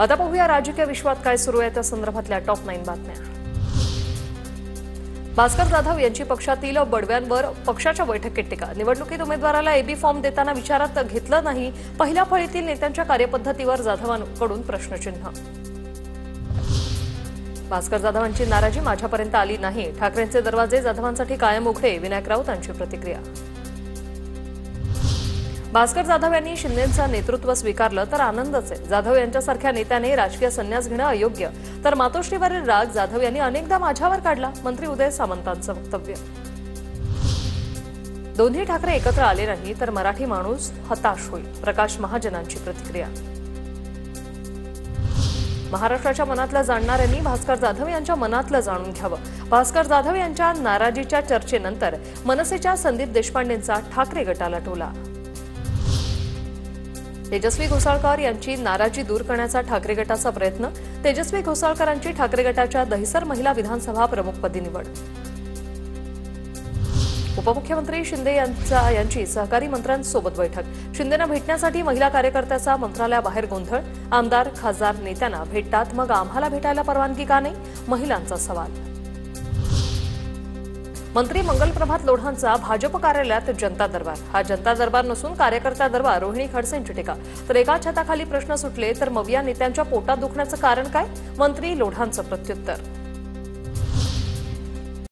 आता पाहूया राजकीय विश्वात काय सुरू आहे त्या संदर्भातल्या टॉप 9 बातम्या। भास्कर जाधव यांची पक्षातील बडव्यांवर पक्षाच्या बैठकीत टीका। निवडणुकीत उमेदवाराला एबी फॉर्म देताना विचारात घेतलं नाही। पहिल्या फळीतील नेत्यांच्या कार्यपद्धतीवर जाधवांकडून प्रश्नचिन्ह। भास्कर जाधवांची नाराजी माझ्यापर्यंत आली नाही। ठाकरेंचे दरवाजे जाधवांसाठी कायम उघडे। विनायक राऊतांची प्रतिक्रिया। भास्कर जाधव यांनी शिंदेंचं नेतृत्व स्वीकारलं तर आनंदच आहे। जाधव यांच्यासारख्या नेत्याने राजकीय संन्यास घेणं अयोग्य। तर मातोश्रीवरील राग जाधव यांनी अनेकदा माझ्यावर काढला। मंत्री उदय सामंतांचं वक्तव्य। दोन्ही ठाकरे एकत्र आले नाही तर मराठी माणूस हताश होईल। प्रकाश महाजनांची प्रतिक्रिया। महाराष्ट्राच्या मनातलं जाणणाऱ्यांनी भास्कर जाधव यांच्या मनातलं जाणून घ्यावं। भास्कर जाधव यांच्या नाराजीच्या चर्चेनंतर मनसेच्या संदीप देशपांडेंचा ठाकरे गटाला टोला। तेजस्वी घोसाळकर यांची नाराजी दूर करण्याचा ठाकरे गटाचा प्रयत्न। तेजस्वी घोसाळकरांची ठाकरे गटाच्या दहिसर महिला विधानसभा प्रमुखपदी निवड। उपमुख्यमंत्री शिंदे यांची सहकारी मंत्र्यांसोबत बैठक। शिंदेंना भेटण्यासाठी महिला कार्यकर्त्याचा मंत्रालयाबाहेर गोंधळ। आमदार खासदार नेत्यांना भेटतात मग आम्हाला भेटायला परवानगी का नाही, महिलांचा सवाल। मंत्री मंगलप्रभात लोढांचा भाजप कार्यालयात जनता दरबार। हा जनता दरबार नसून कार्यकर्ता दरबार। रोहिणी खडसेंची टीका। तर एका छताखाली प्रश्न सुटले तर मग या नेत्यांच्या पोटात दुखण्याचं कारण काय, मंत्री लोढांचं प्रत्युत्तर।